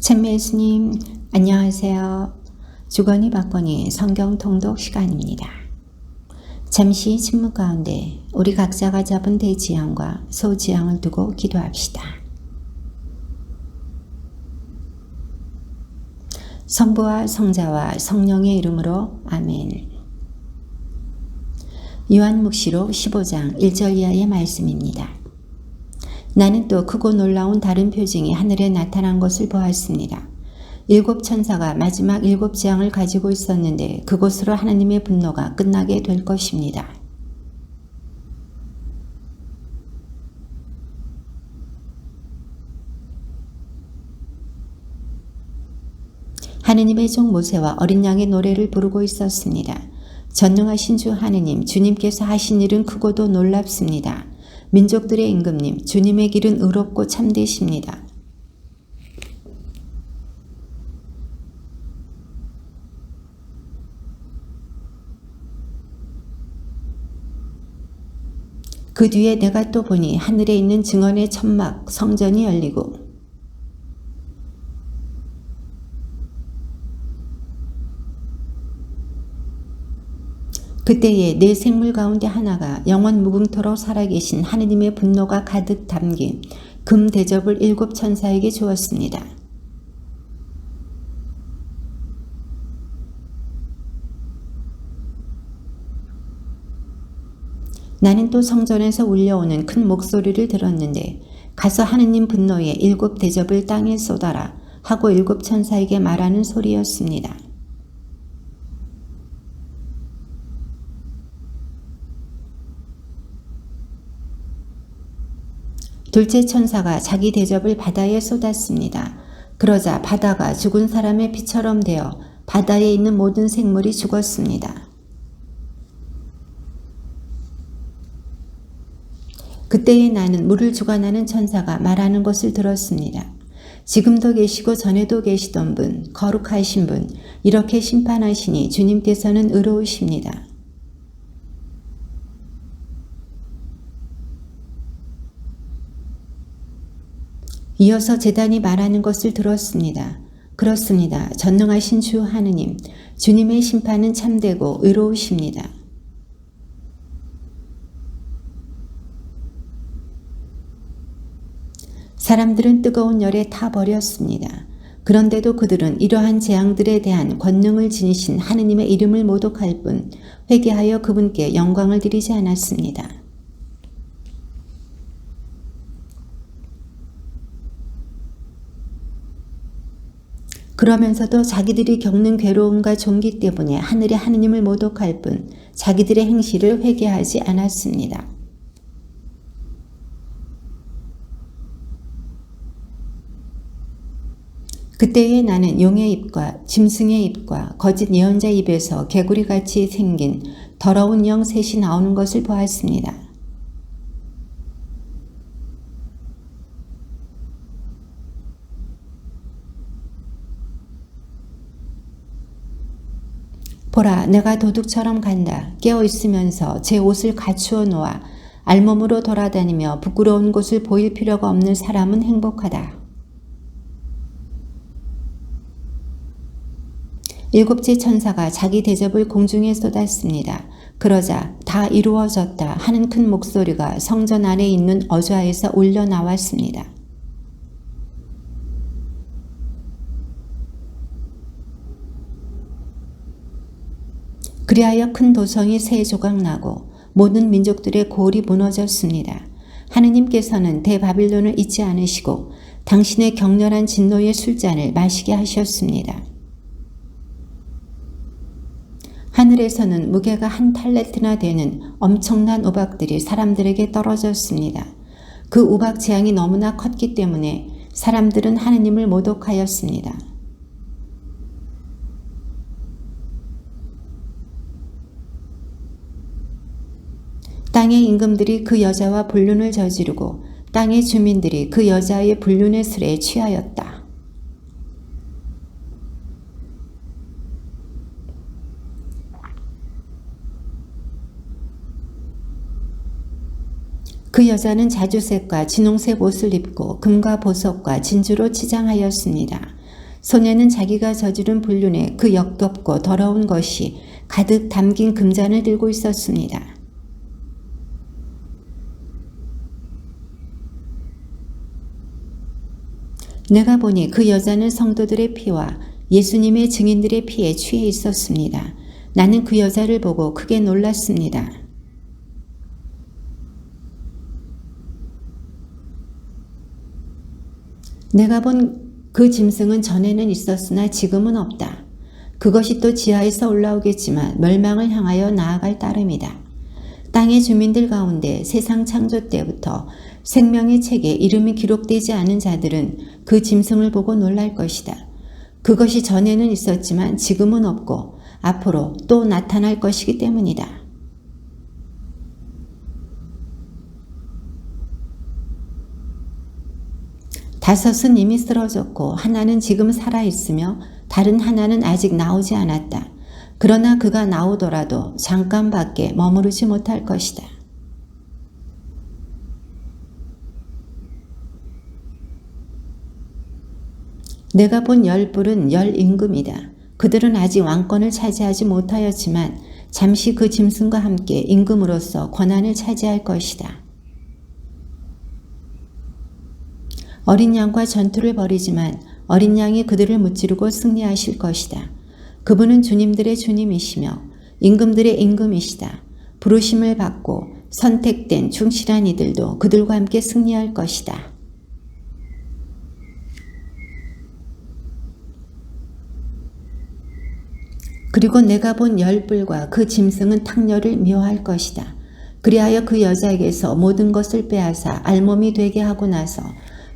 찬미 예수님, 안녕하세요. 주거니 받거니 성경 통독 시간입니다. 잠시 침묵 가운데 우리 각자가 잡은 대지향과 소지향을 두고 기도합시다. 성부와 성자와 성령의 이름으로 아멘. 요한묵시록 15장 1절 이하의 말씀입니다. 나는 또 크고 놀라운 다른 표징이 하늘에 나타난 것을 보았습니다. 7 천사가 마지막 7 재앙을 가지고 있었는데 그곳으로 하나님의 분노가 끝나게 될 것입니다. 하느님의 종 모세와 어린 양의 노래를 부르고 있었습니다. 전능하신 주 하느님, 주님께서 하신 일은 크고도 놀랍습니다. 민족들의 임금님, 주님의 길은 의롭고 참되십니다. 그 뒤에 내가 또 보니 하늘에 있는 증언의 천막 성전이 열리고 그때에 네 생물 가운데 하나가 영원 무궁토록 살아계신 하느님의 분노가 가득 담긴 금 대접을 7 천사에게 주었습니다. 나는 또 성전에서 울려오는 큰 목소리를 들었는데 가서 하느님 분노의 7 대접을 땅에 쏟아라 하고 7 천사에게 말하는 소리였습니다. 둘째 천사가 자기 대접을 바다에 쏟았습니다. 그러자 바다가 죽은 사람의 피처럼 되어 바다에 있는 모든 생물이 죽었습니다. 그때에 나는 물을 주관하는 천사가 말하는 것을 들었습니다. 지금도 계시고 전에도 계시던 분, 거룩하신 분, 이렇게 심판하시니 주님께서는 의로우십니다. 이어서 제단이 말하는 것을 들었습니다. 그렇습니다. 전능하신 주 하느님, 주님의 심판은 참되고 의로우십니다. 사람들은 뜨거운 열에 타버렸습니다. 그런데도 그들은 이러한 재앙들에 대한 권능을 지니신 하느님의 이름을 모독할 뿐 회개하여 그분께 영광을 드리지 않았습니다. 그러면서도 자기들이 겪는 괴로움과 종기 때문에 하늘의 하느님을 모독할 뿐 자기들의 행실을 회개하지 않았습니다. 그때에 나는 용의 입과 짐승의 입과 거짓 예언자 입에서 개구리같이 생긴 더러운 영 셋이 나오는 것을 보았습니다. 보라, 내가 도둑처럼 간다. 깨어 있으면서 제 옷을 갖추어 놓아 알몸으로 돌아다니며 부끄러운 곳을 보일 필요가 없는 사람은 행복하다. 7째 천사가 자기 대접을 공중에 쏟았습니다. 그러자 다 이루어졌다 하는 큰 목소리가 성전 안에 있는 어좌에서 울려 나왔습니다. 그리하여 큰 도성이 세 조각 나고 모든 민족들의 고울이 무너졌습니다. 하느님께서는 대바빌론을 잊지 않으시고 당신의 격렬한 진노의 술잔을 마시게 하셨습니다. 하늘에서는 무게가 1 탈레트나 되는 엄청난 우박들이 사람들에게 떨어졌습니다. 그 우박 재앙이 너무나 컸기 때문에 사람들은 하느님을 모독하였습니다. 땅의 임금들이 그 여자와 불륜을 저지르고 땅의 주민들이 그 여자의 불륜의 술에 취하였다. 그 여자는 자주색과 진홍색 옷을 입고 금과 보석과 진주로 치장하였습니다. 손에는 자기가 저지른 불륜의 그 역겹고 더러운 것이 가득 담긴 금잔을 들고 있었습니다. 내가 보니 그 여자는 성도들의 피와 예수님의 증인들의 피에 취해 있었습니다. 나는 그 여자를 보고 크게 놀랐습니다. 내가 본 그 짐승은 전에는 있었으나 지금은 없다. 그것이 또 지하에서 올라오겠지만 멸망을 향하여 나아갈 따름이다. 땅의 주민들 가운데 세상 창조 때부터 생명의 책에 이름이 기록되지 않은 자들은 그 짐승을 보고 놀랄 것이다. 그것이 전에는 있었지만 지금은 없고 앞으로 또 나타날 것이기 때문이다. 다섯은 이미 쓰러졌고 하나는 지금 살아있으며 다른 하나는 아직 나오지 않았다. 그러나 그가 나오더라도 잠깐밖에 머무르지 못할 것이다. 내가 본 열불은 임금이다. 그들은 아직 왕권을 차지하지 못하였지만 잠시 그 짐승과 함께 임금으로서 권한을 차지할 것이다. 어린 양과 전투를 벌이지만 어린 양이 그들을 무찌르고 승리하실 것이다. 그분은 주님들의 주님이시며 임금들의 임금이시다. 부르심을 받고 선택된 충실한 이들도 그들과 함께 승리할 것이다. 그리고 내가 본 열불과 그 짐승은 탕렬을 미워할 것이다. 그리하여 그 여자에게서 모든 것을 빼앗아 알몸이 되게 하고 나서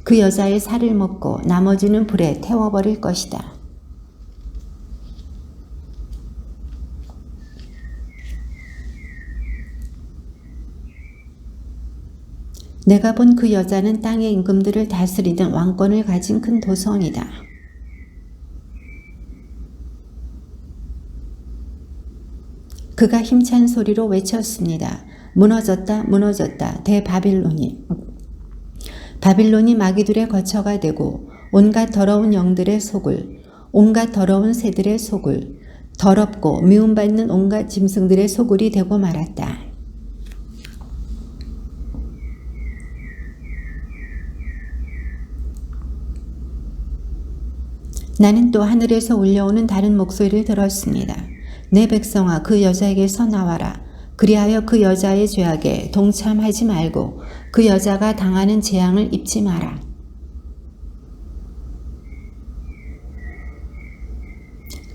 그 여자의 살을 먹고 나머지는 불에 태워버릴 것이다. 내가 본 그 여자는 땅의 임금들을 다스리는 왕권을 가진 큰 도성이다. 그가 힘찬 소리로 외쳤습니다. 무너졌다, 무너졌다, 대바빌론이. 바빌론이 마귀들의 거처가 되고 온갖 더러운 영들의 속을, 온갖 더러운 새들의 속을, 더럽고 미움받는 온갖 짐승들의 소굴이 되고 말았다. 나는 또 하늘에서 울려오는 다른 목소리를 들었습니다. 내 백성아, 그 여자에게서 나와라. 그리하여 그 여자의 죄악에 동참하지 말고 그 여자가 당하는 재앙을 입지 마라.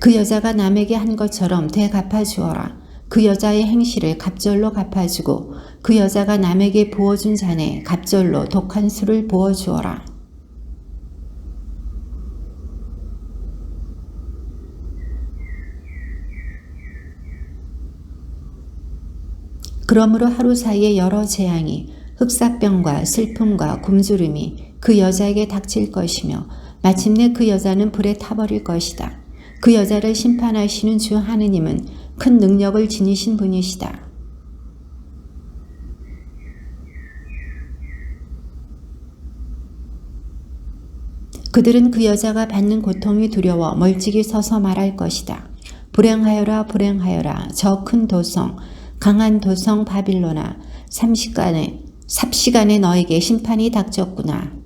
그 여자가 남에게 한 것처럼 되갚아 주어라. 그 여자의 행실을 갑절로 갚아주고 그 여자가 남에게 부어준 잔에 갑절로 독한 술을 부어주어라. 그러므로 하루 사이에 여러 재앙이 흑사병과 슬픔과 굶주림이 그 여자에게 닥칠 것이며 마침내 그 여자는 불에 타버릴 것이다. 그 여자를 심판하시는 주 하느님은 큰 능력을 지니신 분이시다. 그들은 그 여자가 받는 고통이 두려워 멀찍이 서서 말할 것이다. 불행하여라, 불행하여라, 저 큰 도성, 강한 도성 바빌로나, 삽시간에 너에게 심판이 닥쳤구나.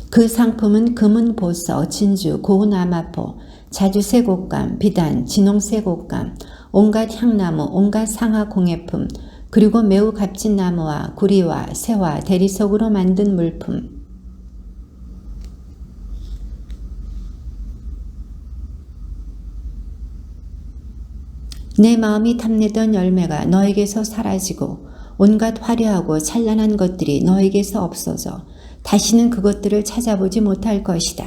그 상품은 금은 보석, 진주, 고운 아마포, 자주색 옷감, 비단, 진홍색 옷감, 온갖 향나무, 온갖 상하 공예품, 그리고 매우 값진 나무와 구리와 새와 대리석으로 만든 물품. 내 마음이 탐내던 열매가 너에게서 사라지고 온갖 화려하고 찬란한 것들이 너에게서 없어져 다시는 그것들을 찾아보지 못할 것이다.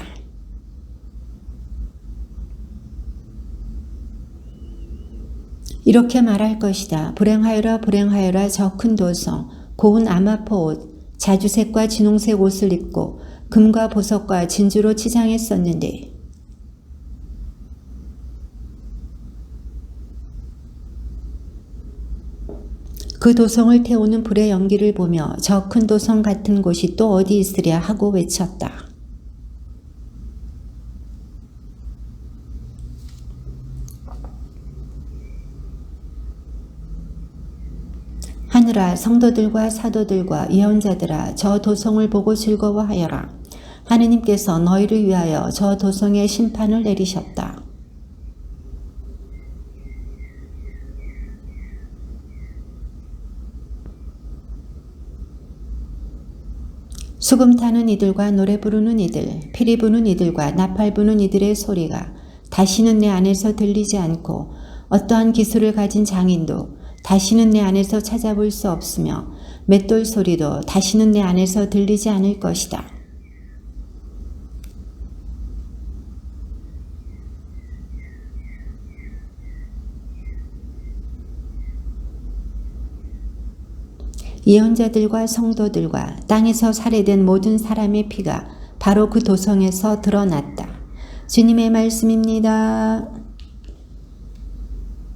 이렇게 말할 것이다. 불행하여라, 불행하여라, 저 큰 도성, 고운 아마포 옷, 자주색과 진홍색 옷을 입고 금과 보석과 진주로 치장했었는데 그 도성을 태우는 불의 연기를 보며 저 큰 도성 같은 곳이 또 어디 있으랴 하고 외쳤다. 하늘아, 성도들과 사도들과 예언자들아, 저 도성을 보고 즐거워하여라. 하느님께서 너희를 위하여 저 도성에 심판을 내리셨다. 수금 타는 이들과 노래 부르는 이들, 피리 부는 이들과 나팔 부는 이들의 소리가 다시는 내 안에서 들리지 않고 어떠한 기술을 가진 장인도 다시는 내 안에서 찾아볼 수 없으며 맷돌 소리도 다시는 내 안에서 들리지 않을 것이다. 예언자들과 성도들과 땅에서 살해된 모든 사람의 피가 바로 그 도성에서 드러났다. 주님의 말씀입니다.